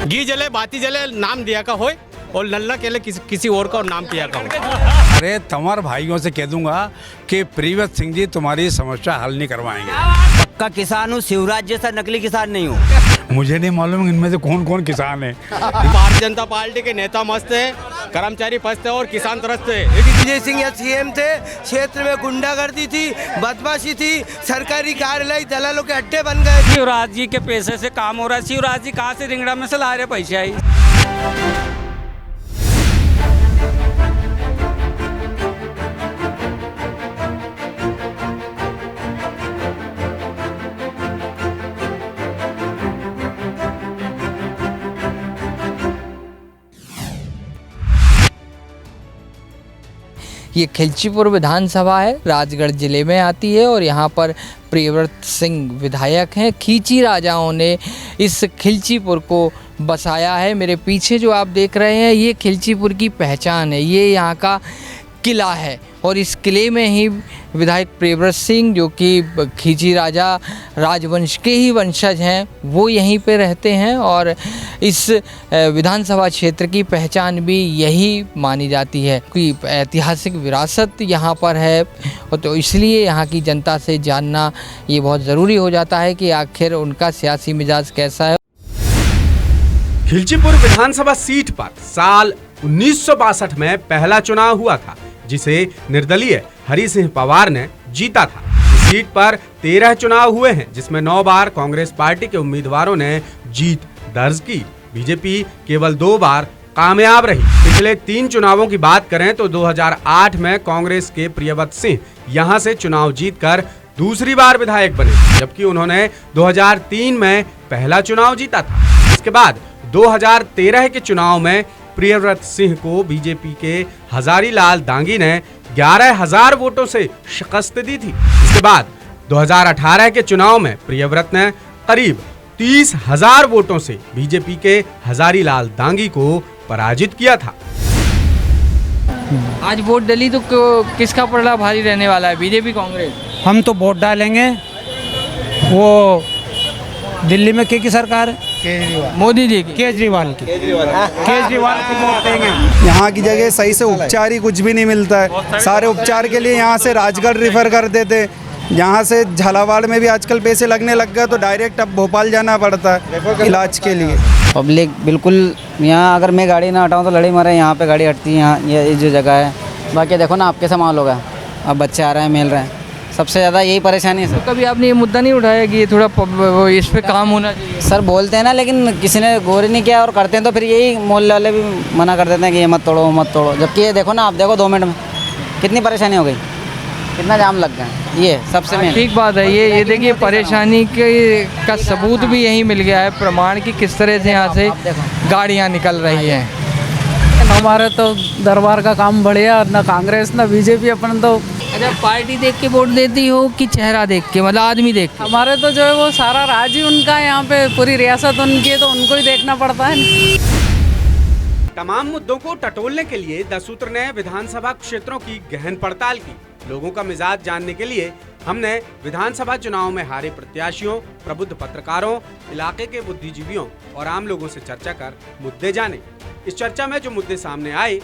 घी जले बाती जले नाम दिया का होए और नल्ला के लिए किसी और का नाम किया का हो। अरे तंवर भाइयों से कह दूंगा कि प्रियव्रत सिंह जी तुम्हारी समस्या हल नहीं करवाएंगे। पक्का किसान हूँ, शिवराज जैसा नकली किसान नहीं हूँ। मुझे नहीं मालूम इनमें से कौन कौन किसान है। भारतीय जनता पार्टी के नेता मस्त है, कर्मचारी पस्त है और किसान त्रस्त है। विजय सिंह या सीएम थे, क्षेत्र में गुंडागर्दी थी, बदमाशी थी, सरकारी कार्यालय दलालों के अड्डे बन गए। शिवराज जी के पैसे से काम हो रहा है। शिवराज जी कहाँ से रिंगड़ा में से ला रहे पैसे आई। ये खिलचीपुर विधानसभा है, राजगढ़ जिले में आती है और यहाँ पर प्रियव्रत सिंह विधायक हैं। खींची राजाओं ने इस खिलचीपुर को बसाया है। मेरे पीछे जो आप देख रहे हैं ये खिलचीपुर की पहचान है, ये यहाँ का किला है और इस किले में ही विधायक प्रियव्रत सिंह जो कि खींची राजा राजवंश के ही वंशज हैं वो यहीं पे रहते हैं और इस विधानसभा क्षेत्र की पहचान भी यही मानी जाती है कि ऐतिहासिक विरासत यहाँ पर है। तो इसलिए यहाँ की जनता से जानना ये बहुत ज़रूरी हो जाता है कि आखिर उनका सियासी मिजाज कैसा है। खिलचीपुर विधानसभा सीट पर साल 1962 में पहला चुनाव हुआ था जिसे निर्दलीय हरि सिंह पवार ने जीता था। इस सीट पर 13 चुनाव हुए हैं जिसमें 9 बार कांग्रेस पार्टी के उम्मीदवारों ने जीत दर्ज की। बीजेपी केवल 2 बार कामयाब रही। पिछले 3 चुनावों की बात करें तो 2008 में कांग्रेस के प्रियव्रत सिंह यहां से चुनाव जीतकर दूसरी बार विधायक बने, जबकि उन्होंने 2003 में पहला चुनाव जीता था। इसके बाद 2013 के चुनाव में प्रियव्रत सिंह को बीजेपी के हजारीलाल दांगी ने 11,000 वोटों से शिकस्त दी थी। इसके बाद 2018 के चुनाव में प्रियव्रत ने करीब 30,000 वोटों से बीजेपी के हजारीलाल दांगी को पराजित किया था। आज वोट डली तो किसका पलड़ा भारी रहने वाला है, बीजेपी कांग्रेस? हम तो वोट डालेंगे वो दिल्ली में की सरकार है, मोदी जी की, केजरीवाल की वोट देंगे। यहाँ की जगह सही से उपचार ही कुछ भी नहीं मिलता है। सारे उपचार के लिए यहाँ से राजगढ़ रेफर कर देते, यहाँ से झालावाड़ में भी आजकल पैसे लगने लग गए तो डायरेक्ट अब भोपाल जाना पड़ता है इलाज के लिए। पब्लिक बिल्कुल यहाँ अगर मैं गाड़ी ना हटाऊँ तो लड़ी मारे, यहाँ पे गाड़ी हटती है। यहाँ ये जो जगह है, बाकी देखो ना आपके संभाल होगा, अब बच्चे आ रहे हैं मिल रहे हैं, सबसे ज़्यादा यही परेशानी है। तो कभी आपने ये मुद्दा नहीं उठाया कि ये थोड़ा इस पे काम होना चाहिए? सर बोलते हैं ना, लेकिन किसी ने गौर ही नहीं किया और करते हैं तो फिर यही मोहल्ले वाले भी मना कर देते हैं कि ये मत तोड़ो मत तोड़ो। जबकि ये देखो ना, आप देखो 2 मिनट में कितनी परेशानी हो गई, कितना जाम लग गया। ये सबसे मेन ठीक बात है। ये देखिए परेशानी का सबूत भी यही मिल गया है, प्रमाण की किस तरह से यहाँ से गाड़ियाँ निकल रही हैं। हमारे तो दरबार का काम बढ़िया, ना कांग्रेस ना बीजेपी। अपन तो अच्छा, पार्टी देख के वोट देती हो कि चेहरा देख के, मतलब आदमी देख के? हमारे तो जो है वो सारा राज ही उनका है, यहाँ पे पूरी रियासत उनकी है तो उनको ही देखना पड़ता है। तमाम मुद्दों को टटोलने के लिए 10 सूत्र ने विधानसभा क्षेत्रों की गहन पड़ताल की। लोगों का मिजाज जानने के लिए हमने विधानसभा चुनाव में हारे प्रत्याशियों, प्रबुद्ध पत्रकारों, इलाके के बुद्धिजीवियों और आम लोगों से चर्चा कर मुद्दे जाने। इस चर्चा में जो मुद्दे सामने आए: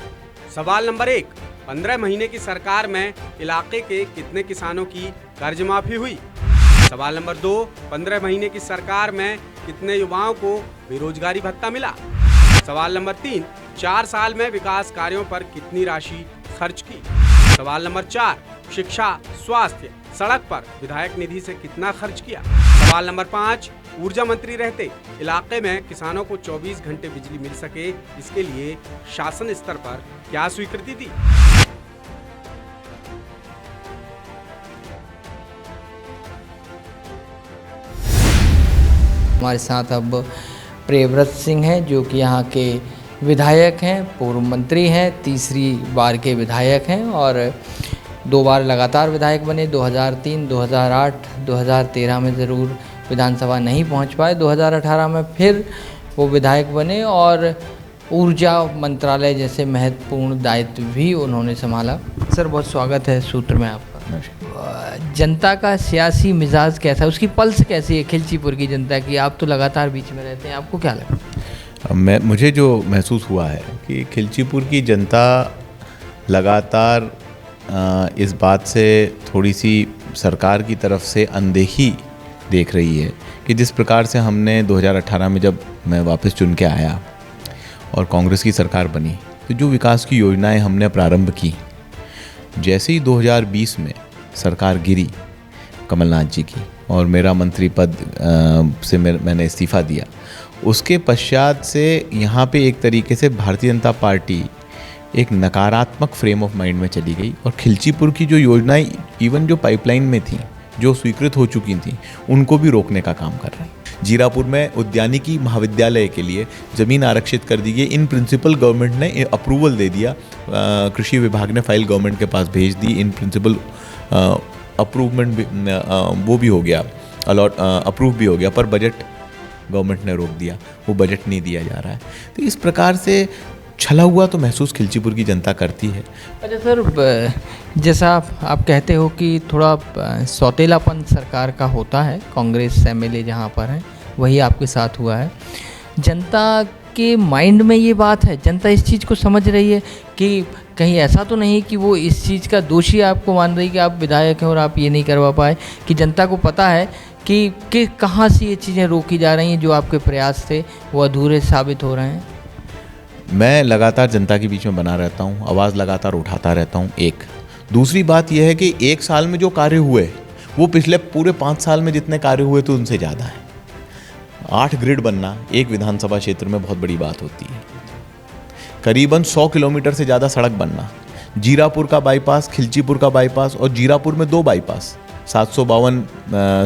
सवाल नंबर 1, 15 महीने की सरकार में इलाके के कितने किसानों की कर्ज माफी हुई? सवाल नंबर 2, 15 महीने की सरकार में कितने युवाओं को बेरोजगारी भत्ता मिला? सवाल नंबर 3, 4 साल में विकास कार्यों पर कितनी राशि खर्च की? सवाल नंबर 4, शिक्षा, स्वास्थ्य, सड़क पर विधायक निधि से कितना खर्च किया? सवाल नंबर 5, ऊर्जा मंत्री रहते इलाके में किसानों को 24 घंटे बिजली मिल सके, इसके लिए शासन स्तर पर क्या स्वीकृति दी? हमारे साथ अब प्रियव्रत सिंह हैं जो कि यहाँ के विधायक हैं, पूर्व मंत्री हैं, तीसरी बार के विधायक हैं और 2 बार लगातार विधायक बने। 2003, 2008, 2013 में ज़रूर विधानसभा नहीं पहुँच पाए। 2018 में फिर वो विधायक बने और ऊर्जा मंत्रालय जैसे महत्वपूर्ण दायित्व भी उन्होंने संभाला। सर बहुत स्वागत है सूत्र में आपका। जनता का सियासी मिजाज कैसा है, उसकी पल्स कैसी है खिलचीपुर की जनता की? आप तो लगातार बीच में रहते हैं, आपको क्या लगता है? मुझे जो महसूस हुआ है कि खिलचीपुर की जनता लगातार इस बात से थोड़ी सी सरकार की तरफ से अनदेखी देख रही है कि जिस प्रकार से हमने 2018 में जब मैं वापस चुन के आया और कांग्रेस की सरकार बनी तो जो विकास की योजनाएं हमने प्रारंभ की, जैसे ही 2020 में सरकार गिरी कमलनाथ जी की और मेरा मंत्री पद से मैंने इस्तीफ़ा दिया, उसके पश्चात से यहाँ पे एक तरीके से भारतीय जनता पार्टी एक नकारात्मक फ्रेम ऑफ माइंड में चली गई और खिलचीपुर की जो योजनाएं इवन जो पाइपलाइन में थी, जो स्वीकृत हो चुकी थी, उनको भी रोकने का काम कर रही। जीरापुर में उद्यानिकी महाविद्यालय के लिए ज़मीन आरक्षित कर दी गई। इन प्रिंसिपल गवर्नमेंट ने अप्रूवल दे दिया, कृषि विभाग ने फाइल गवर्नमेंट के पास भेज दी। इन प्रिंसिपल अप्रूवमेंट वो भी हो गया, अप्रूव भी हो गया, पर बजट गवर्नमेंट ने रोक दिया, वो बजट नहीं दिया जा रहा है। तो इस प्रकार से छला हुआ तो महसूस खिलचीपुर की जनता करती है। अच्छा सर, जैसा आप कहते हो कि थोड़ा सौतेलापन सरकार का होता है, कांग्रेस एमएलए जहाँ पर हैं वही आपके साथ हुआ है। जनता के माइंड में ये बात है, जनता इस चीज़ को समझ रही है कि कहीं ऐसा तो नहीं कि वो इस चीज़ का दोषी आपको मान रही कि आप विधायक हैं और आप ये नहीं करवा पाए, कि जनता को पता है कि कहाँ से ये चीज़ें रोकी जा रही हैं, जो आपके प्रयास थे वो अधूरे साबित हो रहे हैं? मैं लगातार जनता के बीच में बना रहता हूँ, आवाज़ लगातार उठाता रहता हूँ। एक दूसरी बात यह है कि एक साल में जो कार्य हुए वो पिछले पूरे 5 साल में जितने कार्य हुए तो उनसे ज़्यादा है। 8 ग्रिड बनना एक विधानसभा क्षेत्र में बहुत बड़ी बात होती है। करीबन 100 किलोमीटर से ज़्यादा सड़क बनना, जीरापुर का बाईपास, खिलचीपुर का बाईपास और जीरापुर में 2 बाईपास, 752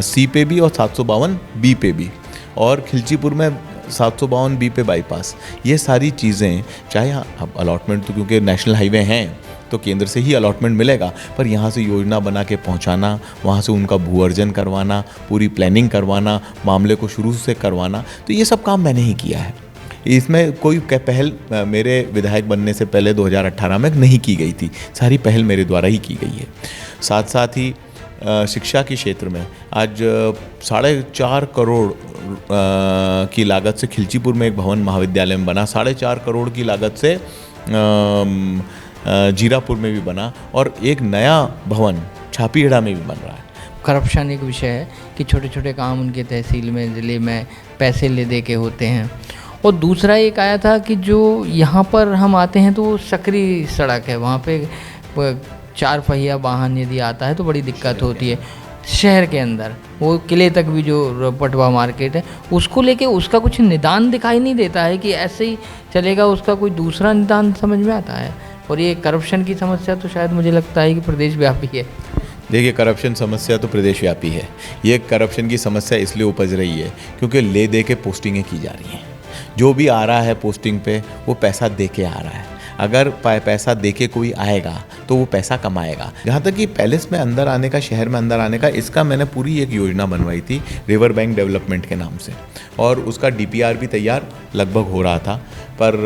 सी पे भी और 752 बी पे भी, और खिलचीपुर में 752 बी पे बाईपास। ये सारी चीज़ें, चाहे अब अलॉटमेंट तो क्योंकि नेशनल हाईवे हैं तो केंद्र से ही अलॉटमेंट मिलेगा, पर यहाँ से योजना बना के पहुँचाना, वहाँ से उनका भू अर्जन करवाना, पूरी प्लानिंग करवाना, मामले को शुरू से करवाना, तो ये सब काम मैंने ही किया है। इसमें कोई पहल मेरे विधायक बनने से पहले 2018 में नहीं की गई थी, सारी पहल मेरे द्वारा ही की गई है। साथ साथ ही शिक्षा के क्षेत्र में आज 4.5 करोड़ की लागत से खिलचीपुर में एक भवन महाविद्यालय में बना, 4.5 करोड़ की लागत से जीरापुर में भी बना और एक नया भवन छापीहेड़ा में भी बन रहा है। करप्शन एक विषय है कि छोटे छोटे काम उनके तहसील में, ज़िले में पैसे ले दे के होते हैं। और दूसरा एक आया था कि जो यहाँ पर हम आते हैं तो वो सकरी सड़क है, वहाँ पे 4 पहिया वाहन यदि आता है तो बड़ी दिक्कत होती है। शहर के अंदर वो किले तक भी जो पटवा मार्केट है, उसको लेके उसका कुछ निदान दिखाई नहीं देता है कि ऐसे ही चलेगा, उसका कोई दूसरा निदान समझ में आता है। और ये करप्शन की समस्या तो शायद मुझे लगता है कि प्रदेश व्यापी है। देखिए, करप्शन समस्या तो प्रदेश व्यापी है। ये करप्शन की समस्या इसलिए उपज रही है क्योंकि ले दे के पोस्टिंगें की जा रही हैं। जो भी आ रहा है पोस्टिंग पे वो पैसा दे के आ रहा है। अगर पैसा दे के कोई आएगा तो वो पैसा कमाएगा। जहाँ तक कि पैलेस में अंदर आने का, शहर में अंदर आने का, इसका मैंने पूरी एक योजना बनवाई थी रिवर बैंक डेवलपमेंट के नाम से, और उसका डीपीआर भी तैयार लगभग हो रहा था, पर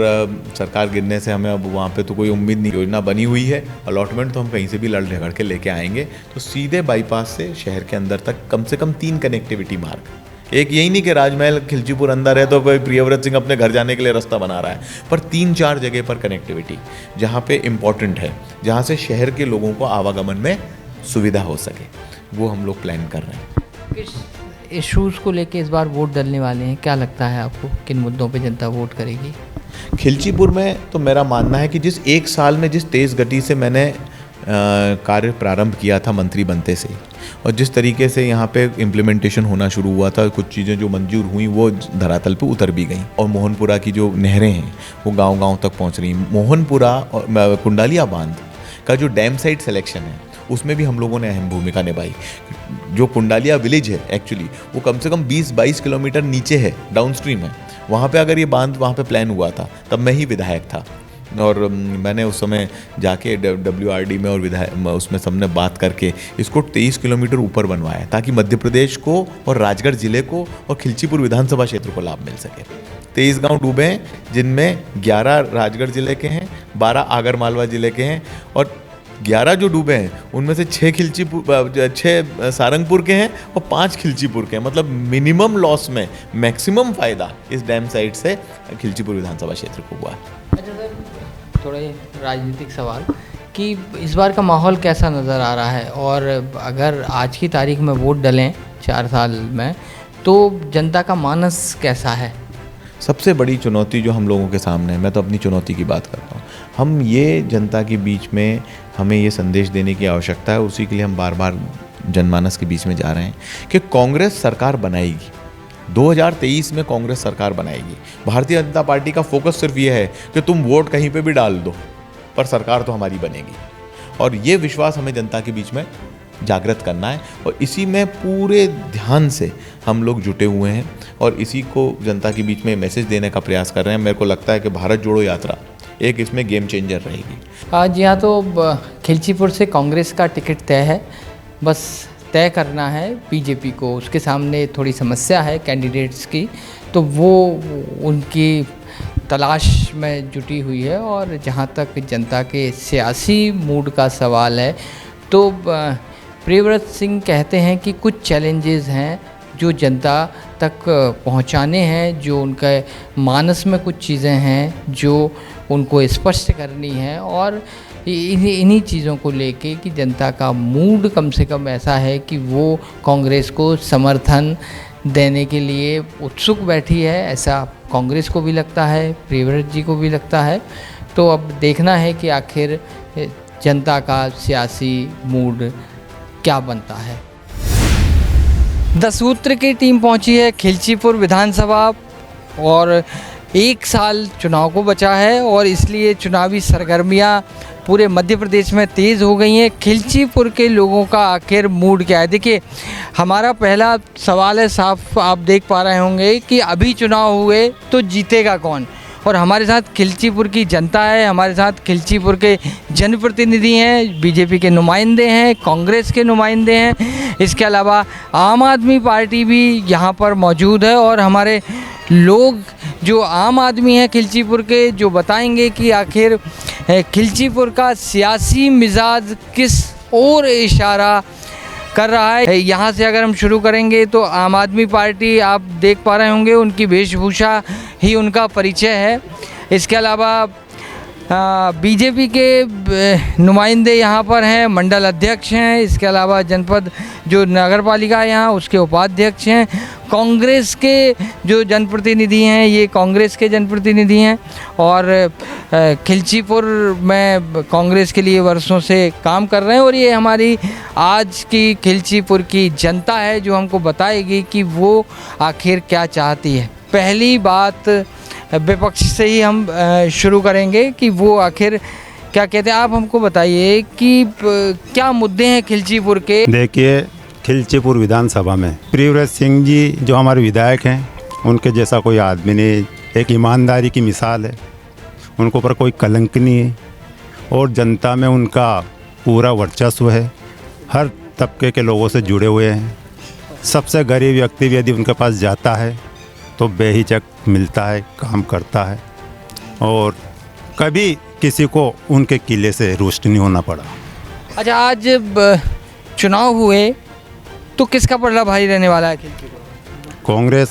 सरकार गिरने से हमें अब वहाँ पे तो कोई उम्मीद नहीं। योजना बनी हुई है, अलॉटमेंट तो हम कहीं से भी लड़ झगड़ के लेके आएंगे। तो सीधे बाईपास से शहर के अंदर तक कम से कम 3 कनेक्टिविटी मार्ग, एक यही नहीं कि राजमहल खिलचीपुर अंदर है तो कोई प्रियव्रत सिंह अपने घर जाने के लिए रास्ता बना रहा है, पर 3-4 जगह पर कनेक्टिविटी जहाँ पे इम्पोर्टेंट है, जहाँ से शहर के लोगों को आवागमन में सुविधा हो सके, वो हम लोग प्लान कर रहे हैं। किस इश्यूज़ को लेके इस बार वोट डलने वाले हैं, क्या लगता है आपको, किन मुद्दों पे जनता वोट करेगी? खिलचीपुर में तो मेरा मानना है कि जिस 1 साल में जिस तेज़ गति से मैंने कार्य प्रारंभ किया था मंत्री बनते से, और जिस तरीके से यहाँ पे इम्प्लीमेंटेशन होना शुरू हुआ था, कुछ चीज़ें जो मंजूर हुई वो धरातल पे उतर भी गई, और मोहनपुरा की जो नहरें हैं वो गांव-गांव तक पहुँच रही हैं। मोहनपुरा और कुंडालिया बांध का जो डैम साइट सिलेक्शन है उसमें भी हम लोगों ने अहम भूमिका निभाई। जो कुंडालिया विलेज है एक्चुअली वो कम से कम 20-22 किलोमीटर नीचे है, डाउनस्ट्रीम है। वहाँ पे अगर ये बांध वहाँ पे प्लान हुआ था तब मैं ही विधायक था, और मैंने उस समय जाके WRD में और विधायक उसमें सबने बात करके इसको 23 किलोमीटर ऊपर बनवाया ताकि मध्य प्रदेश को और राजगढ़ ज़िले को और खिलचीपुर विधानसभा क्षेत्र को लाभ मिल सके। 23 गांव डूबे हैं जिनमें 11 राजगढ़ ज़िले के हैं, 12 आगर मालवा ज़िले के हैं, और 11 जो डूबे हैं उनमें से 6 सारंगपुर के हैं और 5 खिलचीपुर के हैं। मतलब मिनिमम लॉस में मैक्सिमम फ़ायदा इस डैम साइड से खिलचीपुर विधानसभा क्षेत्र को हुआ है। अच्छा सर, थोड़ा राजनीतिक सवाल कि इस बार का माहौल कैसा नज़र आ रहा है, और अगर आज की तारीख में वोट डलें 4 साल में तो जनता का मानस कैसा है? सबसे बड़ी चुनौती जो हम लोगों के सामने है, मैं तो अपनी चुनौती की बात करता हूँ, हम ये जनता के बीच में हमें ये संदेश देने की आवश्यकता है, उसी के लिए हम बार बार जनमानस के बीच में जा रहे हैं कि कांग्रेस सरकार बनाएगी। 2023 में कांग्रेस सरकार बनाएगी। भारतीय जनता पार्टी का फोकस सिर्फ ये है कि तुम वोट कहीं पे भी डाल दो पर सरकार तो हमारी बनेगी, और ये विश्वास हमें जनता के बीच में जागृत करना है, और इसी में पूरे ध्यान से हम लोग जुटे हुए हैं और इसी को जनता के बीच में मैसेज देने का प्रयास कर रहे हैं। मेरे को लगता है कि भारत जोड़ो यात्रा एक इसमें गेम चेंजर रहेगी। आज यहाँ तो खिलचीपुर से कांग्रेस का टिकट तय है, बस तय करना है बीजेपी को। उसके सामने थोड़ी समस्या है कैंडिडेट्स की, तो वो उनकी तलाश में जुटी हुई है। और जहाँ तक जनता के सियासी मूड का सवाल है तो प्रियव्रत सिंह कहते हैं कि कुछ चैलेंजेस हैं जो जनता तक पहुंचाने हैं, जो उनके मानस में कुछ चीज़ें हैं जो उनको स्पष्ट करनी है, और इन्हीं चीज़ों को लेके कि जनता का मूड कम से कम ऐसा है कि वो कांग्रेस को समर्थन देने के लिए उत्सुक बैठी है। ऐसा कांग्रेस को भी लगता है, प्रियव्रत जी को भी लगता है। तो अब देखना है कि आखिर जनता का सियासी मूड क्या बनता है। 10 सूत्र की टीम पहुंची है खिलचीपुर विधानसभा, और 1 साल चुनाव को बचा है और इसलिए चुनावी सरगर्मियां पूरे मध्य प्रदेश में तेज़ हो गई हैं। खिलचीपुर के लोगों का आखिर मूड क्या है? देखिए, हमारा पहला सवाल है, साफ आप देख पा रहे होंगे कि अभी चुनाव हुए तो जीतेगा कौन, और हमारे साथ खिलचीपुर की जनता है, हमारे साथ खिलचीपुर के जनप्रतिनिधि हैं, बीजेपी के नुमाइंदे हैं, कांग्रेस के नुमाइंदे हैं, इसके अलावा आम आदमी पार्टी भी यहाँ पर मौजूद है, और हमारे लोग जो आम आदमी हैं खिलचीपुर के, जो बताएंगे कि आखिर खिलचीपुर का सियासी मिजाज किस ओर इशारा कर रहा है। यहाँ से अगर हम शुरू करेंगे तो आम आदमी पार्टी आप देख पा रहे होंगे, उनकी वेशभूषा ही उनका परिचय है। इसके अलावा बीजेपी के नुमाइंदे यहाँ पर हैं, मंडल अध्यक्ष हैं, इसके अलावा जनपद जो नगर पालिका है यहाँ उसके उपाध्यक्ष हैं। कांग्रेस के जो जनप्रतिनिधि हैं ये कांग्रेस के जनप्रतिनिधि हैं, और खिलचीपुर में कांग्रेस के लिए वर्षों से काम कर रहे हैं। और ये हमारी आज की खिलचीपुर की जनता है जो हमको बताएगी कि वो आखिर क्या चाहती है। पहली बात विपक्ष से ही हम शुरू करेंगे कि वो आखिर क्या कहते हैं। आप हमको बताइए कि क्या मुद्दे हैं खिलचीपुर के? देखिए, खिलचीपुर विधानसभा में प्रियव्रत सिंह जी जो हमारे विधायक हैं, उनके जैसा कोई आदमी नहीं, एक ईमानदारी की मिसाल है, उनको पर कोई कलंक नहीं है, और जनता में उनका पूरा वर्चस्व है, हर तबके के लोगों से जुड़े हुए हैं। सबसे गरीब व्यक्ति भी यदि उनके पास जाता है तो बेहिचक मिलता है, काम करता है, और कभी किसी को उनके किले से रुष्ट नहीं होना पड़ा। अच्छा, आज चुनाव हुए तो किसका पलड़ा भारी रहने वाला है खिलचीपुर? कांग्रेस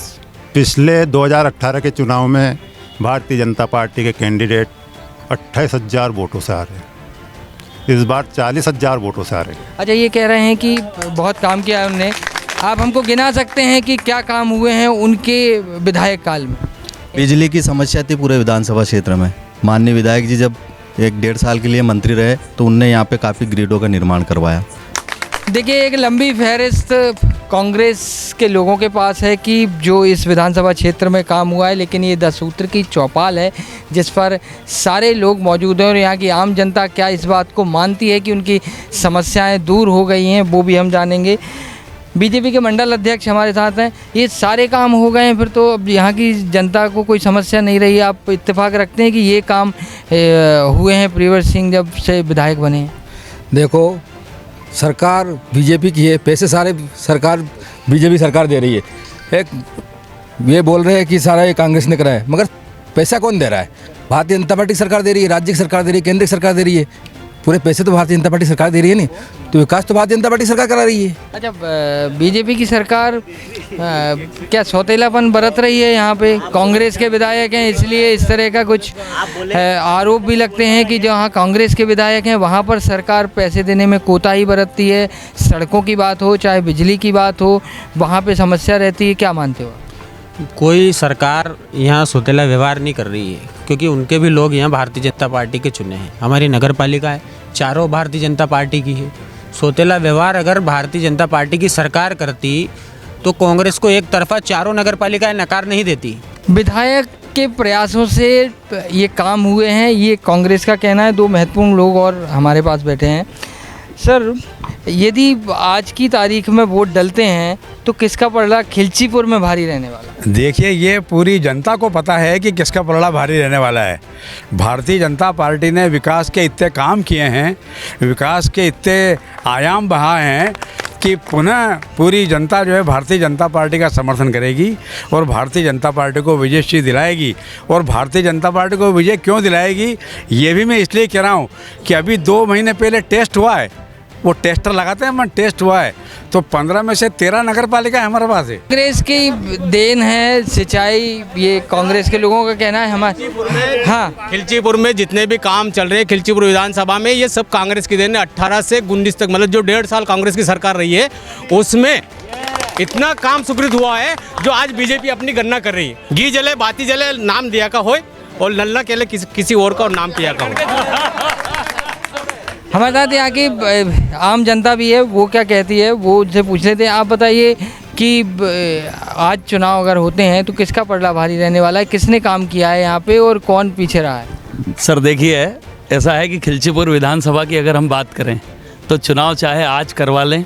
पिछले 2018 के चुनाव में भारतीय जनता पार्टी के कैंडिडेट 28,000 वोटों से आ रहे हैं, इस बार 40,000 वोटों से आ रहे हैं। अच्छा, ये कह रहे हैं कि बहुत काम किया है उन्होंने, आप हमको गिना सकते हैं कि क्या काम हुए हैं उनके विधायक काल में? बिजली की समस्या थी पूरे विधानसभा क्षेत्र में। माननीय विधायक जी जब 1-1.5 साल के लिए मंत्री रहे तो उनने यहाँ पे काफ़ी ग्रिडों का निर्माण करवाया। देखिए, एक लंबी फहरिस्त कांग्रेस के लोगों के पास है कि जो इस विधानसभा क्षेत्र में काम हुआ है, लेकिन ये 10 सूत्र की चौपाल है जिस पर सारे लोग मौजूद हैं, और यहाँ की आम जनता क्या इस बात को मानती है कि उनकी समस्याएं दूर हो गई हैं, वो भी हम जानेंगे। बीजेपी के मंडल अध्यक्ष हमारे साथ हैं। ये सारे काम हो गए हैं, फिर तो अब यहाँ की जनता को कोई समस्या नहीं रही। आप इत्तेफाक रखते हैं कि ये काम हुए हैं प्रियव्रत सिंह जब से विधायक बने हैं? देखो, सरकार बीजेपी की है, पैसे सारे सरकार बीजेपी सरकार दे रही है। एक ये बोल रहे हैं कि सारा ये कांग्रेस ने करा है, मगर पैसा कौन दे रहा है? भारतीय जनता पार्टी सरकार दे रही है, राज्य की सरकार दे रही है, केंद्र की सरकार दे रही है। पूरे पैसे तो भारतीय जनता पार्टी सरकार दे रही है नहीं, तो विकास तो भारतीय जनता पार्टी सरकार करा रही है। अच्छा, बीजेपी की सरकार क्या सौतेलापन बरत रही है यहाँ पे? कांग्रेस के विधायक हैं इसलिए इस तरह का कुछ आरोप भी लगते हैं कि जहाँ कांग्रेस के विधायक हैं वहाँ पर सरकार पैसे देने में कोताही बरतती है। सड़कों की बात हो चाहे बिजली की बात हो, वहाँ पे समस्या रहती है। क्या मानते हो? कोई सरकार यहाँ सौतेला व्यवहार नहीं कर रही है, क्योंकि उनके भी लोग यहाँ भारतीय जनता पार्टी के चुने हैं। हमारी नगर पालिका है, चारों भारतीय जनता पार्टी की है। सौतेला व्यवहार अगर भारतीय जनता पार्टी की सरकार करती तो कांग्रेस को एक तरफा चारों नगर पालिकाएं नकार नहीं देती। विधायक के प्रयासों से ये काम हुए हैं, ये कांग्रेस का कहना है। दो महत्वपूर्ण लोग और हमारे पास बैठे हैं। सर, यदि आज की तारीख में वोट डलते हैं तो किसका पलड़ा खिलचीपुर में भारी रहने वाला? देखिए, ये पूरी जनता को पता है कि किसका पलड़ा भारी रहने वाला है। भारतीय जनता पार्टी ने विकास के इतने काम किए हैं, विकास के इतने आयाम बढ़ाए हैं कि पुनः पूरी जनता जो है भारतीय जनता पार्टी का समर्थन करेगी और भारतीय जनता पार्टी को विजयश्री दिलाएगी। और भारतीय जनता पार्टी को विजय क्यों दिलाएगी, ये भी मैं इसलिए कह रहा हूँ कि अभी 2 महीने पहले टेस्ट हुआ है, वो टेस्टर लगाते हैं, टेस्ट हुआ है, तो 15 में से 13 नगर पालिका हमारे पास है। कांग्रेस की देन है सिंचाई, ये कांग्रेस के लोगों का कहना है। हमारे हाँ, खिलचीपुर में जितने भी काम चल रहे हैं खिलचीपुर विधानसभा में, ये सब कांग्रेस की देन है। 18 से 19 तक, मतलब जो 1.5 साल कांग्रेस की सरकार रही है उसमें इतना काम सुकृत हुआ है जो आज बीजेपी अपनी गणना कर रही है। घी जले बाती जले नाम दिया का हो और नल्ला केले किसी और का और नाम किया का हो। हमारे साथ यहाँ की आम जनता भी है, वो क्या कहती है वो उनसे पूछ लेते हैं। आप बताइए कि आज चुनाव अगर होते हैं तो किसका पलड़ा भारी रहने वाला है? किसने काम किया है यहाँ पे और कौन पीछे रहा है? सर देखिए, ऐसा है कि खिलचीपुर विधानसभा की अगर हम बात करें तो चुनाव चाहे आज करवा लें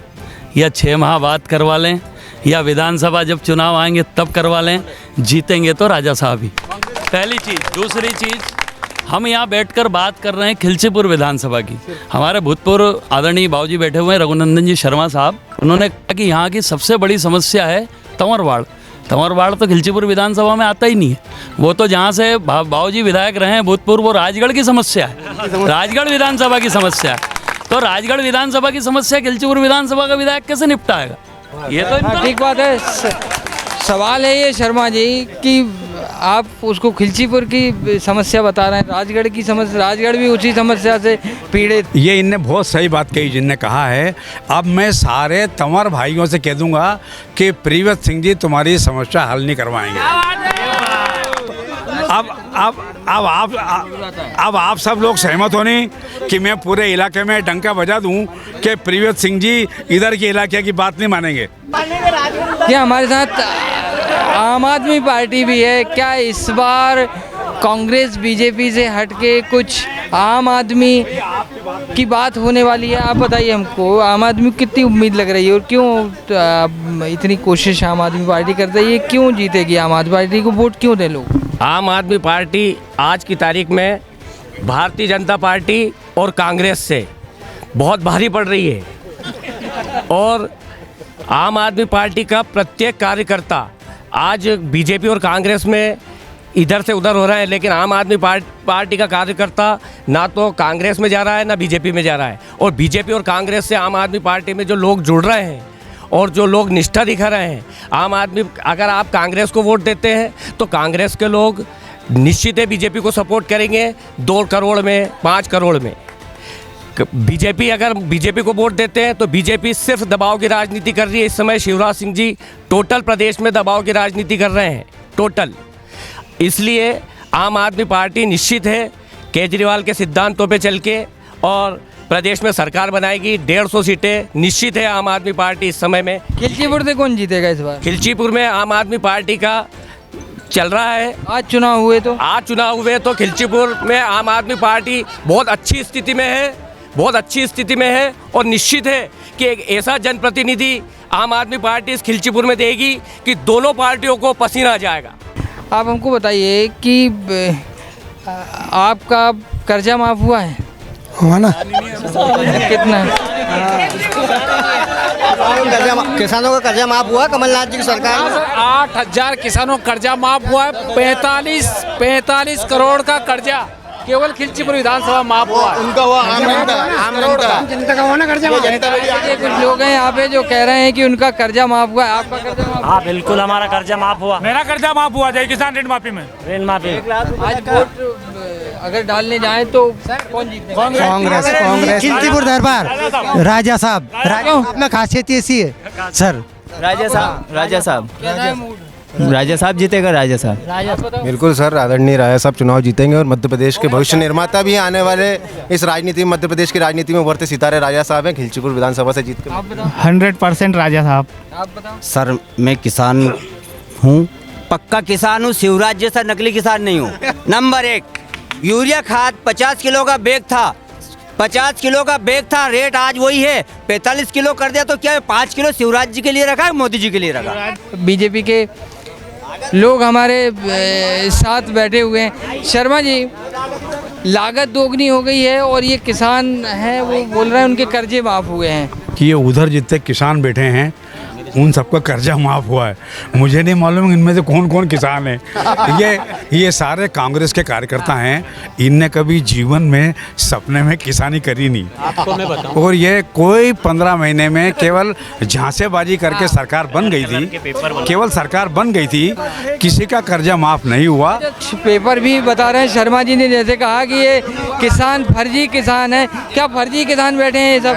या 6 माह बाद करवा लें या विधानसभा जब चुनाव आएंगे तब करवा लें, जीतेंगे तो राजा साहब ही। पहली चीज़। दूसरी चीज़, हम यहाँ बैठकर बात कर रहे हैं खिलचीपुर विधानसभा की। हमारे भूतपूर्व आदरणीय बाबूजी बैठे हुए हैं, रघुनंदन जी शर्मा साहब, उन्होंने कहा कि यहाँ की सबसे बड़ी समस्या है तंवरवाड़। तंवरवाड़ तो खिलचीपुर विधानसभा में आता ही नहीं है। वो तो जहाँ से बाबूजी विधायक रहे हैं भूतपूर्व, वो राजगढ़ की समस्या है, राजगढ़ विधानसभा की समस्या है। तो राजगढ़ विधानसभा की समस्या खिलचीपुर विधानसभा का विधायक कैसे निपटाएगा? ये तो ठीक बात है। सवाल है ये शर्मा जी कि आप उसको खिलचीपुर की समस्या बता रहे हैं, राजगढ़ की समस्या, राजगढ़ भी उसी समस्या से पीड़ित। ये इनने बहुत सही बात कही जिनने कहा है। अब मैं सारे तंवर भाइयों से कह दूंगा कि प्रियव्रत सिंह जी तुम्हारी समस्या हल नहीं करवाएंगे। अब आप सब लोग सहमत हो नहीं कि मैं पूरे इलाके में डंका बजा दूं कि प्रियव्रत सिंह जी इधर के इलाके की बात नहीं मानेंगे। क्या हमारे साथ आम आदमी पार्टी भी है? क्या इस बार कांग्रेस बीजेपी से हटके कुछ आम आदमी की बात होने वाली है? आप बताइए हमको, आम आदमी को कितनी उम्मीद लग रही है और क्यों इतनी कोशिश आम आदमी पार्टी करता है? ये क्यों जीतेगी आम आदमी पार्टी को? वोट क्यों दे लोग? आम आदमी पार्टी आज की तारीख में भारतीय जनता पार्टी और कांग्रेस से बहुत भारी पड़ रही है और आम आदमी पार्टी का प्रत्येक कार्यकर्ता आज बीजेपी और कांग्रेस में इधर से उधर हो रहा है, लेकिन आम आदमी पार्टी का कार्यकर्ता ना तो कांग्रेस में जा रहा है ना बीजेपी में जा रहा है। और बीजेपी और कांग्रेस से आम आदमी पार्टी में जो लोग जुड़ रहे हैं और जो लोग निष्ठा दिखा रहे हैं, आम आदमी, अगर आप कांग्रेस को वोट देते हैं तो कांग्रेस के लोग निश्चित है बीजेपी को सपोर्ट करेंगे 2 करोड़ में 5 करोड़ में। बीजेपी, अगर बीजेपी को वोट देते हैं तो बीजेपी सिर्फ दबाव की राजनीति कर रही है। इस समय शिवराज सिंह जी टोटल प्रदेश में दबाव की राजनीति कर रहे हैं, टोटल। इसलिए आम आदमी पार्टी निश्चित है केजरीवाल के सिद्धांतों पे चल के और प्रदेश में सरकार बनाएगी। 150 सीटें निश्चित है आम आदमी पार्टी इस समय में। खिलचीपुर से कौन जीतेगा इस बार? खिलचीपुर में आम आदमी पार्टी का चल रहा है। आज चुनाव हुए तो खिलचीपुर में आम आदमी पार्टी बहुत अच्छी स्थिति में है, बहुत अच्छी स्थिति में है और निश्चित है कि एक ऐसा जनप्रतिनिधि आम आदमी पार्टी इस खिलचीपुर में देगी कि दोनों पार्टियों को पसीना आ जाएगा। आप हमको बताइए कि आपका कर्जा माफ़ हुआ है? हुआ ना। कितना? किसानों का कर्जा माफ हुआ कमलनाथ जी की सरकार में। 8,000 किसानों का कर्जा माफ हुआ है। 45 करोड़ का कर्जा केवल खिलचीपुर विधानसभा माफ हुआ है। उनका हुआ आम जनता का होना कर्जा माफ। ये कुछ लोग हैं यहाँ पे जो कह रहे हैं कि उनका कर्जा माफ हुआ है, आपका कर्जा माफ? हाँ बिल्कुल, हमारा कर्जा माफ हुआ। मेरा कर्जा माफ हुआ जय किसान ऋण माफी में। ऋण माफी आज वोट अगर डालने जाए तो कौन जीते? कांग्रेस। खिलचीपुर दरबार राजा साहब में खासियत ऐसी है सर। राजा साहब राजा साहब जीतेगा। राजा साहब बिल्कुल सर, आदरणीय राजा साहब चुनाव जीतेंगे और मध्य प्रदेश के भविष्य निर्माता भी आने वाले इस राजनीति में, मध्य प्रदेश की राजनीति में उभरते सितारे राजा साहब हैं। खिलचीपुर विधानसभा से जीत कर 100% राजा साहब। आप बताओ। सर मैं किसान हूँ, पक्का किसान हूँ, शिवराज जैसा नकली किसान नहीं हूँ। नंबर 1, यूरिया खाद 50 किलो का बैग था, 50 किलो का बैग था, रेट आज वही है 45 किलो कर दिया। तो क्या 5 किलो शिवराज जी के लिए रखा है, मोदी जी के लिए रखा? बीजेपी के लोग हमारे साथ बैठे हुए हैं। शर्मा जी, लागत दोगुनी हो गई है और ये किसान हैं वो बोल रहे हैं उनके कर्जे माफ़ हुए हैं कि ये उधर जितने किसान बैठे हैं उन सबका कर्जा माफ़ हुआ है। मुझे नहीं मालूम इनमें से कौन कौन किसान हैं। ये सारे कांग्रेस के कार्यकर्ता हैं, इनने कभी जीवन में सपने में किसानी करी नहीं। आपको मैं बताऊं, और ये कोई 15 महीने में केवल झांसेबाजी करके सरकार बन गई थी, केवल सरकार बन गई थी, किसी का कर्जा माफ़ नहीं हुआ। पेपर भी बता रहे हैं, शर्मा जी ने जैसे कहा कि ये किसान फर्जी किसान है। क्या फर्जी किसान बैठे हैं ये सब?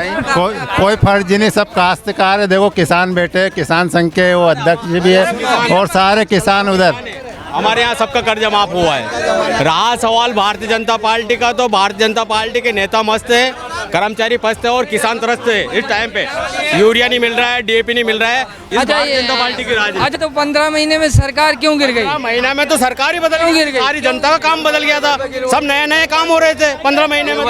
कोई फर्जी नहीं, सब काश्तकार है। देखो किसान बैठे, किसान संघ के वो अध्यक्ष भी है और सारे किसान उधर। हमारे यहाँ सबका कर्जा माफ हुआ है। रहा सवाल भारतीय जनता पार्टी का, तो भारतीय जनता पार्टी के नेता मस्त है, कर्मचारी पस्त है और किसान त्रस्त है। इस टाइम पे यूरिया नहीं मिल रहा है, डीएपी नहीं मिल रहा है। भारतीय जनता पार्टी की राज है। अच्छा, तो 15 महीने में सरकार क्यों गिर गई? 15 महीने में तो सरकार ही बदल गई, सारी जनता का काम बदल गया था। सब नए नए काम हो रहे थे 15 महीने में।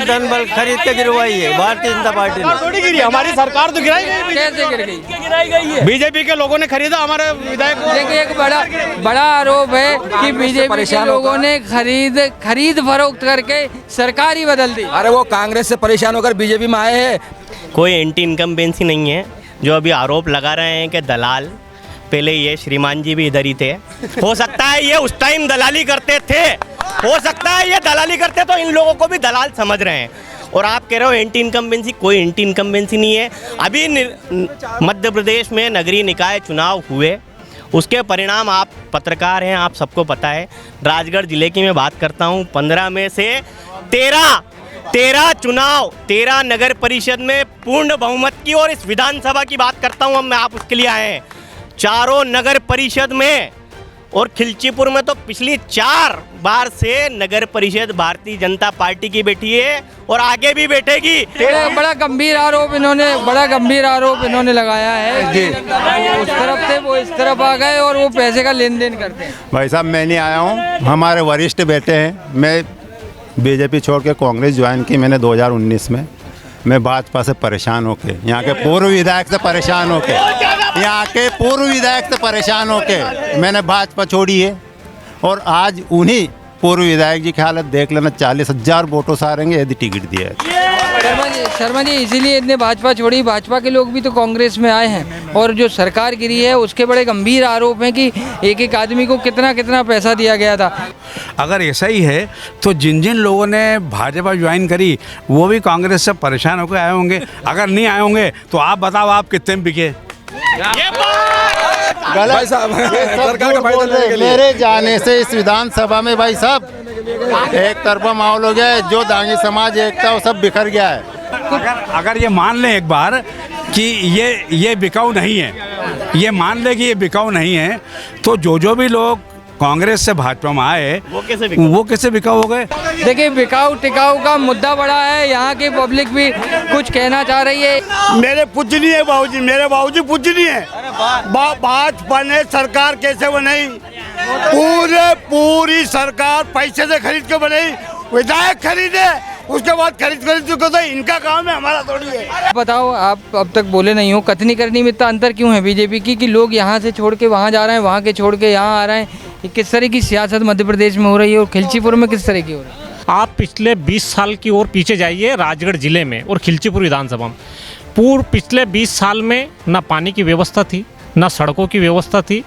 धन बल खरीद के गिरवाई है भारतीय जनता पार्टी ने। थोड़ी गिरी, हमारी सरकार तो गिराई गई। कैसे गिर गई? बीजेपी के लोगों ने खरीदा हमारे विधायक को। देखिए, एक बड़ा आरोप है कि बीजेपी के लोगों ने खरीद फरोख्त करके सरकार ही बदल दी। अरे वो कांग्रेस से परेशान होकर बीजेपी में आए हैं। कोई एंटी इनकम्बेंसी नहीं है। जो अभी आरोप लगा रहे हैं कि दलाल, पहले ये श्रीमान जी भी इधर ही थे। हो सकता है ये उस टाइम दलाली करते थे, हो सकता है ये दलाली करते तो इन लोगों को भी दलाल समझ रहे हैं। और आप कह रहे हो एंटी इनकम्बेंसी, कोई एंटी इनकम्बेंसी नहीं है। अभी मध्य प्रदेश में नगरीय निकाय चुनाव हुए, उसके परिणाम आप पत्रकार हैं, आप सबको पता है। राजगढ़ जिले की मैं बात करता हूँ, 15 में से 13 चुनाव, 13 नगर परिषद में पूर्ण बहुमत की। और इस विधानसभा की बात करता हूँ, अब मैं आप उसके लिए आए हैं, चारों नगर परिषद में। और खिलचीपुर में तो पिछली 4 बार से नगर परिषद भारतीय जनता पार्टी की बैठी है और आगे भी बैठेगी। बड़ा गंभीर आरोप इन्होंने लगाया है। उस तरफ से वो इस तरफ आ गए और वो पैसे का लेन देन करते हैं। भाई साहब, मैं नहीं आया हूँ, हमारे वरिष्ठ बैठे हैं। मैं बीजेपी छोड़ के कांग्रेस ज्वाइन की मैंने 2019 में। मैं भाजपा से परेशान होके, यहाँ के पूर्व विधायक से परेशान होके मैंने भाजपा छोड़ी है। और आज उन्हीं पूर्व विधायक जी की हालत देख लेना, 40,000 वोटों से हारेंगे यदि टिकट दिया है। शर्मा जी, इसीलिए इतने भाजपा छोड़ी। भाजपा के लोग भी तो कांग्रेस में आए हैं और जो सरकार गिरी है उसके बड़े गंभीर आरोप हैं कि एक आदमी को कितना पैसा दिया गया था। अगर ऐसा ही है तो जिन जिन लोगों ने भाजपा ज्वाइन करी वो भी कांग्रेस से परेशान होकर आए होंगे। अगर नहीं आए होंगे तो आप बताओ आप कितने में बिके? भाई साहब, मेरे जाने से इस विधानसभा में भाई साहब एक तरफा माहौल हो गया है। जो दांगी समाज एकता वो सब बिखर गया है। अगर ये मान लें एक बार कि ये बिकाऊ नहीं है, ये मान ले कि ये बिकाऊ नहीं है, तो जो भी लोग कांग्रेस से भाजपा में आए वो कैसे बिकाऊ हो गए? देखिए, बिकाऊ टिकाऊ का मुद्दा बड़ा है। यहाँ की पब्लिक भी कुछ कहना चाह रही है। मेरे पूजनी है बाबूजी, मेरे बाबूजी पूजनी है। भाजपा ने सरकार कैसे बनाई? पूरी सरकार पैसे से खरीद के बनाई। विधायक खरीदे, उसके बाद खरीद चुके तो इनका काम है, हमारा थोड़ी है। बताओ, आप अब तक बोले नहीं हो, कथनी करनी में इतना अंतर क्यों है बीजेपी की कि लोग यहाँ से छोड़ के वहाँ जा रहे हैं, वहाँ के छोड़ के यहाँ आ रहे हैं? ये किस तरह की सियासत मध्य प्रदेश में हो रही है और खिलचीपुर में किस तरह की हो रही है? आप पिछले 20 साल की ओर पीछे जाइए, राजगढ़ जिले में और खिलचीपुर विधानसभा में पिछले 20 साल में ना पानी की व्यवस्था थी, ना सड़कों की व्यवस्था थी,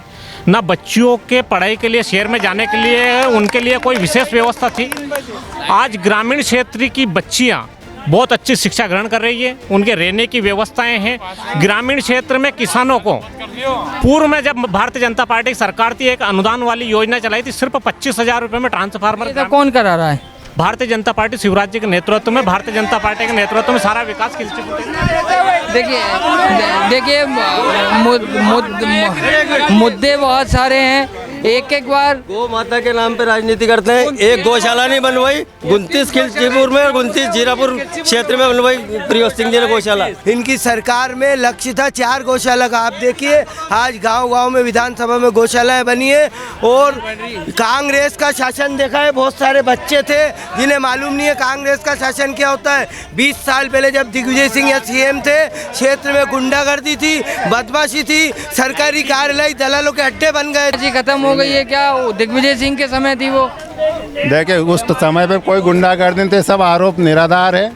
ना बच्चियों के पढ़ाई के लिए शहर में जाने के लिए उनके लिए कोई विशेष व्यवस्था थी। आज ग्रामीण क्षेत्र की बच्चियां बहुत अच्छी शिक्षा ग्रहण कर रही है, उनके रहने की व्यवस्थाएं हैं। ग्रामीण क्षेत्र में किसानों को पूर्व में जब भारतीय जनता पार्टी की सरकार थी, एक अनुदान वाली योजना चलाई थी, सिर्फ 25,000 रुपये में ट्रांसफार्मर। कौन करा रहा है? भारतीय जनता पार्टी, शिवराज जी के नेतृत्व में, भारतीय जनता पार्टी के नेतृत्व में सारा विकास खिलचीपुर। देखिए मुद्दे बहुत सारे हैं। एक बार गौ माता के नाम पे राजनीति करते हैं। एक गौशाला नहीं बनवाई 29 खिलचीपुर में और 29 जीरापुर क्षेत्र में बनवाई प्रिय सिंह जी ने गौशाला। इनकी सरकार में लक्ष्य था 4 गौशाला का। आप देखिए आज गांव-गांव में विधानसभा में गौशालाएं बनी है। और कांग्रेस का शासन देखा है, बहुत सारे बच्चे थे जिन्हें मालूम नहीं है कांग्रेस का शासन क्या होता है। 20 साल पहले जब दिग्विजय सिंह या सीएम थे, क्षेत्र में गुंडागर्दी थी, बदमाशी थी, सरकारी कार्यालय दलालों के अड्डे बन गए। जी खत्म हो गई है क्या? दिग्विजय सिंह के समय थी वो। देखिए उस समय पे कोई गुंडागर्दी नहीं थे, सब आरोप निराधार है।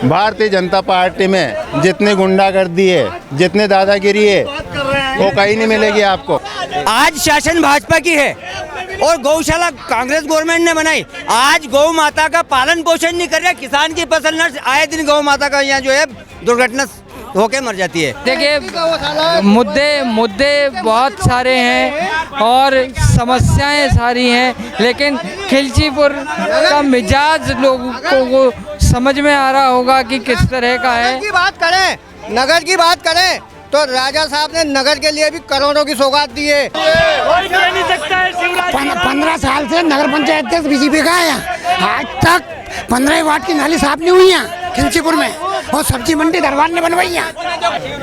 भारतीय जनता पार्टी में जितनी गुंडागर्दी है, जितने दादागिरी है, वो कहीं नहीं मिलेगी आपको। आज शासन भाजपा की है और गौशाला कांग्रेस गवर्नमेंट ने बनाई। आज गौ माता का पालन पोषण नहीं कर रहे, किसान की फसल नष्ट। आए दिन गौ माता का यहाँ जो है दुर्घटना होके मर जाती है। देखिए मुद्दे बहुत सारे हैं और समस्याएं सारी हैं, लेकिन खिलचीपुर का मिजाज लोगों को समझ में आ रहा होगा कि किस तरह का है। नगर की बात करें तो राजा साहब ने नगर के लिए भी करोड़ों की सौगात दी है। 15 साल से नगर पंचायत अध्यक्ष बीजेपी का है। आज तक 15 वार्ड की नाली साफ नहीं हुई है खिलचीपुर में, और सब्जी मंडी दरबार ने बनवाई है।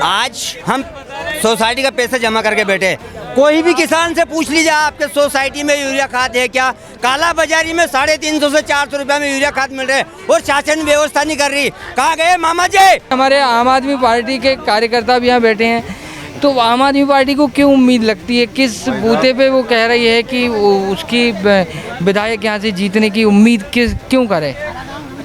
आज हम सोसाइटी का पैसा जमा करके बैठे, कोई भी किसान से पूछ लीजिए आपके सोसाइटी में यूरिया खाद है क्या? काला बाजारी में 350 से 400 रुपया में यूरिया खाद मिल रहे और शासन व्यवस्था नहीं कर रही। कहाँ गए मामा जी? हमारे आम आदमी पार्टी के कार्यकर्ता भी यहाँ बैठे हैं, तो आम आदमी पार्टी को क्यों उम्मीद लगती है? किस बूते पे वो कह रही है कि उसकी विधायक यहाँ से जीतने की उम्मीद क्यों करे?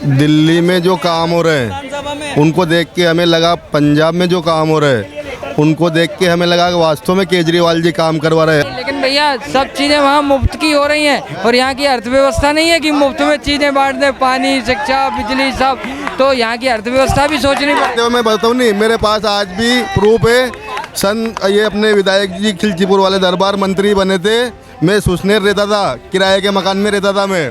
दिल्ली में जो काम हो रहे हैं उनको देख के हमें लगा, पंजाब में जो काम हो रहे हैं उनको देख के हमें लगा कि वास्तव में केजरीवाल जी काम करवा रहे हैं। लेकिन भैया सब चीज़ें वहाँ मुफ्त की हो रही हैं और यहाँ की अर्थव्यवस्था नहीं है कि मुफ्त में चीज़ें बांट दें, पानी, शिक्षा, बिजली सब। तो यहाँ की अर्थव्यवस्था भी सोचनी पड़ती है। मैं बताऊँ नहीं, मेरे पास आज भी प्रूफ है। ये अपने विधायक जी खिलचीपुर वाले दरबार मंत्री बने थे, मैं सुसनेर रहता था, किराए के मकान में रहता था मैं।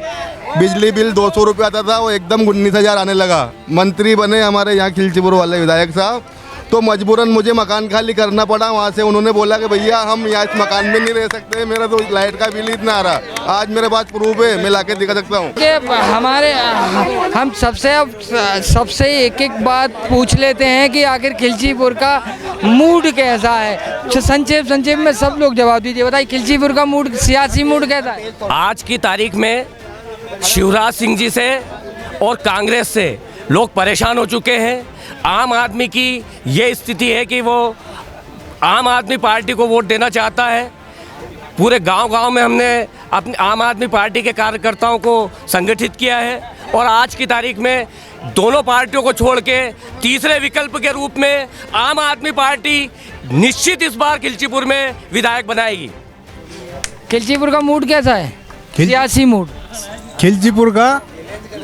बिजली बिल 200 रुपये आता था, वो एकदम 19,000 आने लगा। मंत्री बने हमारे यहाँ खिलचीपुर वाले विधायक साहब, तो मजबूरन मुझे मकान खाली करना पड़ा। वहाँ से उन्होंने बोला कि भैया हम यहाँ इस मकान में नहीं रह सकते, मेरा तो लाइट का बिल इतना आ रहा। आज मेरे पास प्रूफ है, मैं लाके दिखा सकता हूँ। हम सबसे एक बात पूछ लेते हैं कि आखिर खिलचीपुर का मूड कैसा है? संक्षेप में सब लोग जवाब दीजिए। बताइए खिलचीपुर का मूड, सियासी मूड कैसा है? आज की तारीख में शिवराज सिंह जी से और कांग्रेस से लोग परेशान हो चुके हैं। आम आदमी की ये स्थिति है कि वो आम आदमी पार्टी को वोट देना चाहता है। पूरे गांव-गांव में हमने अपनी आम आदमी पार्टी के कार्यकर्ताओं को संगठित किया है और आज की तारीख में दोनों पार्टियों को छोड़ के तीसरे विकल्प के रूप में आम आदमी पार्टी निश्चित इस बार खिलचीपुर में विधायक बनाएगी। खिलचीपुर का मूड कैसा है? सियासी मूड? खिलचीपुर का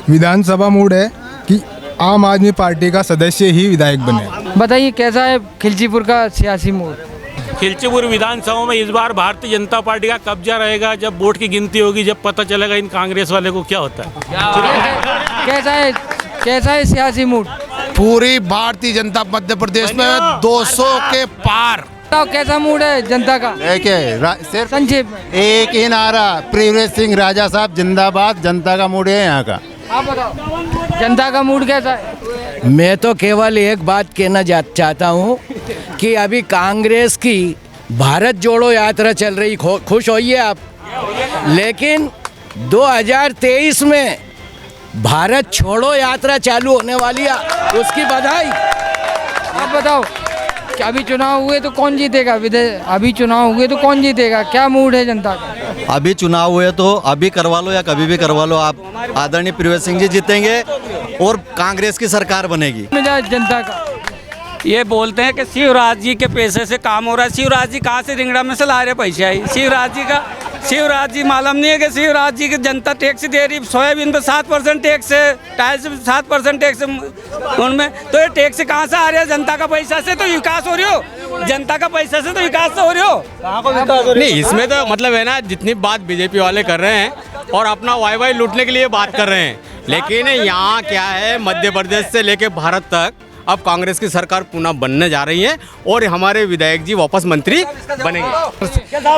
विधानसभा मूड है कि आम आदमी पार्टी का सदस्य ही विधायक बने। बताइए कैसा है खिलचीपुर का सियासी मूड? खिलचीपुर विधानसभा में इस बार भारतीय जनता पार्टी का कब्जा रहेगा। जब वोट की गिनती होगी, जब पता चलेगा इन कांग्रेस वाले को क्या होता है। कैसा है सियासी मूड? पूरी भारतीय जनता मध्य प्रदेश में 200 के पार। कैसा मूड है जनता का? सिर्फ संक्षेप एक ही नारा, प्रिय सिंह राजा साहब जिंदाबाद। जनता का मूड है यहाँ का। आप बताओ जनता का मूड कैसा है? मैं तो केवल एक बात कहना चाहता हूँ कि अभी कांग्रेस की भारत जोड़ो यात्रा चल रही, खुश होइए आप। लेकिन 2023 में भारत छोड़ो यात्रा चालू होने वाली है, उसकी बधाई। आप बताओ कि अभी चुनाव हुए तो कौन जीतेगा? अभी चुनाव हुए तो कौन जीतेगा? क्या मूड है जनता का? अभी चुनाव हुए तो अभी करवा लो या कभी भी करवा लो, आप आदरणीय प्रिय सिंह जी जीतेंगे और कांग्रेस की सरकार बनेगी। जनता का ये बोलते हैं कि शिवराज जी के पैसे से काम हो रहा है। शिवराज जी कहाँ से रिंगड़ा में से ला रहे पैसे आई? शिवराज जी मालूम नहीं है कि शिवराज जी की जनता टैक्स दे रही, सोयाबीन पे 7% टैक्स है, टाइल्स पे 7% टैक्स है उनमें, तो ये टैक्स कहाँ से आ रहे हैं? जनता का पैसा से तो विकास हो रही हो, जनता का पैसा से तो विकास तो हो रही हो। नहीं, इसमें तो मतलब है ना, जितनी बात बीजेपी वाले कर रहे हैं और अपना वाई लूटने के लिए बात कर रहे हैं, लेकिन यहाँ क्या है, मध्य प्रदेश से लेके भारत तक अब कांग्रेस की सरकार पुनः बनने जा रही है और हमारे विधायक जी वापस मंत्री बनेंगे।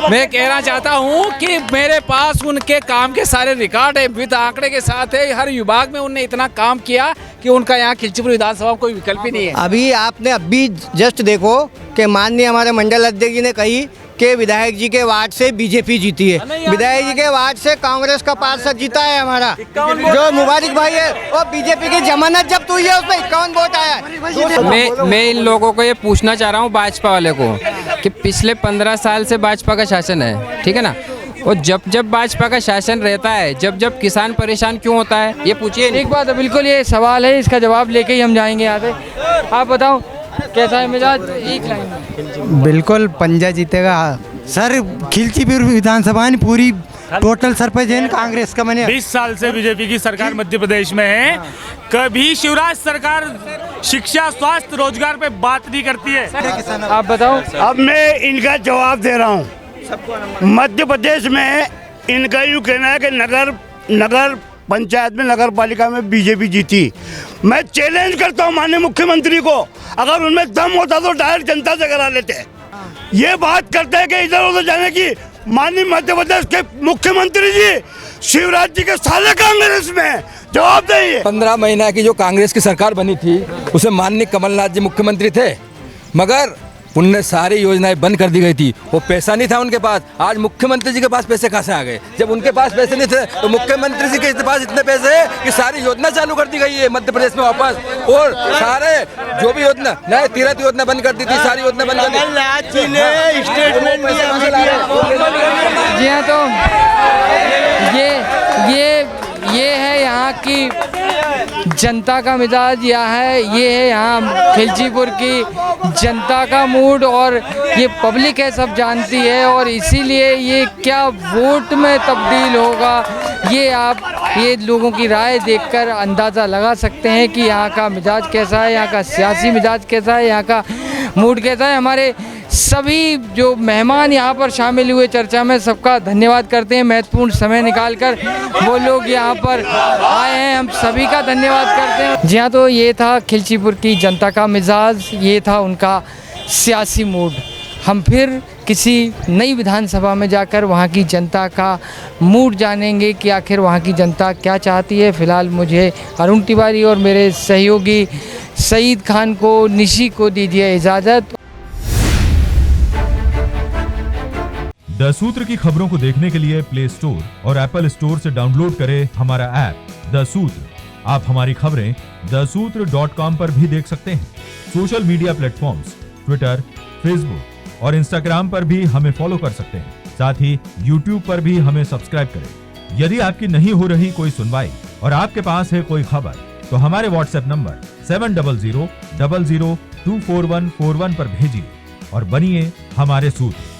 मैं कहना चाहता हूं कि मेरे पास उनके काम के सारे रिकॉर्ड है, विद आंकड़े के साथ है। हर विभाग में उन्होंने इतना काम किया कि उनका यहाँ खिलचीपुर विधानसभा में कोई विकल्प ही नहीं है। अभी आपने अभी जस्ट देखो कि माननीय हमारे मंडल अध्यक्ष जी ने कही कि विधायक जी के वार्ड से बीजेपी जीती है, विधायक जी के वार्ड से कांग्रेस का पार्षद जीता है हमारा जो मुबारक भाई है, और बीजेपी की जमानत जब्त हुई है, उसमें 51 वोट आया है। मैं इन लोगों को ये पूछना चाह रहा हूँ, भाजपा वाले को, कि पिछले 15 साल से भाजपा का शासन है, ठीक है ना, और जब भाजपा का शासन रहता है, जब किसान परेशान क्यों होता है, ये पूछिए। एक बात है, बिल्कुल ये सवाल है, इसका जवाब लेके ही हम जाएंगे आगे। आप बताओ कैसा है मिजाज? एक लाइन। बिल्कुल पंजा जीतेगा सर। खिलचीपुर विधानसभा में पूरी टोटल सरपंच है कांग्रेस का। मैंने 20 साल से बीजेपी की सरकार मध्य प्रदेश में है, कभी शिवराज सरकार शिक्षा, स्वास्थ्य, रोजगार पे बात नहीं करती है। आप बताओ। अब मैं इनका जवाब दे रहा हूँ। मध्य प्रदेश में इनका यूँ कहना है कि नगर पंचायत में, नगर पालिका में बीजेपी जीती। मैं चैलेंज करता हूँ माननीय मुख्यमंत्री को, अगर उनमें दम होता तो डायरेक्ट जनता से करा लेते। ये बात करते हैं कि इधर उधर जाने की। माननीय मध्य प्रदेश के मुख्यमंत्री जी शिवराज जी के साले कांग्रेस में जवाब देंगे। 15 महीना की जो कांग्रेस की सरकार बनी थी, उसे माननीय कमलनाथ जी मुख्यमंत्री थे, मगर उनने सारी योजनाएं बंद कर दी गई थी। वो पैसा नहीं था उनके पास। आज मुख्यमंत्री जी के पास पैसे कहाँ से आ गए? जब उनके पास पैसे नहीं थे तो मुख्यमंत्री जी के पास इतने पैसे हैं कि सारी योजना चालू कर दी गई है मध्य प्रदेश में वापस, और सारे जो भी योजना, नए तीर्थ योजना बंद कर दी थी, सारी योजना बंद कर दी। जी हाँ, तो ये है यहाँ की जनता का मिजाज, ये है यहाँ खिलचीपुर की जनता का मूड, और ये पब्लिक है, सब जानती है, और इसीलिए ये क्या वोट में तब्दील होगा ये लोगों की राय देखकर अंदाज़ा लगा सकते हैं कि यहाँ का मिजाज कैसा है, यहाँ का सियासी मिजाज कैसा है, यहाँ का मूड कैसा है। हमारे सभी जो मेहमान यहाँ पर शामिल हुए चर्चा में, सबका धन्यवाद करते हैं। महत्वपूर्ण समय निकालकर वो लोग यहाँ पर आए हैं, हम सभी का धन्यवाद करते हैं। जी हाँ, तो ये था खिलचीपुर की जनता का मिजाज, ये था उनका सियासी मूड। हम फिर किसी नई विधानसभा में जाकर वहाँ की जनता का मूड जानेंगे कि आखिर वहाँ की जनता क्या चाहती है। फ़िलहाल मुझे अरुण तिवारी और मेरे सहयोगी सईद खान को, निशी को दीजिए इजाज़त। द सूत्र की खबरों को देखने के लिए प्ले स्टोर और एप्पल स्टोर से डाउनलोड करें हमारा ऐप द सूत्र। आप हमारी खबरें thesutra.com पर भी देख सकते हैं। Social media platforms Twitter, Facebook और इंस्टाग्राम पर भी हमें फॉलो कर सकते हैं। साथ ही यूट्यूब पर भी हमें सब्सक्राइब करें। यदि आपकी नहीं हो रही कोई सुनवाई और आपके पास है कोई खबर, तो हमारे व्हाट्सएप नंबर 700000244141 पर भेजिए और बनिए हमारे सूत्र।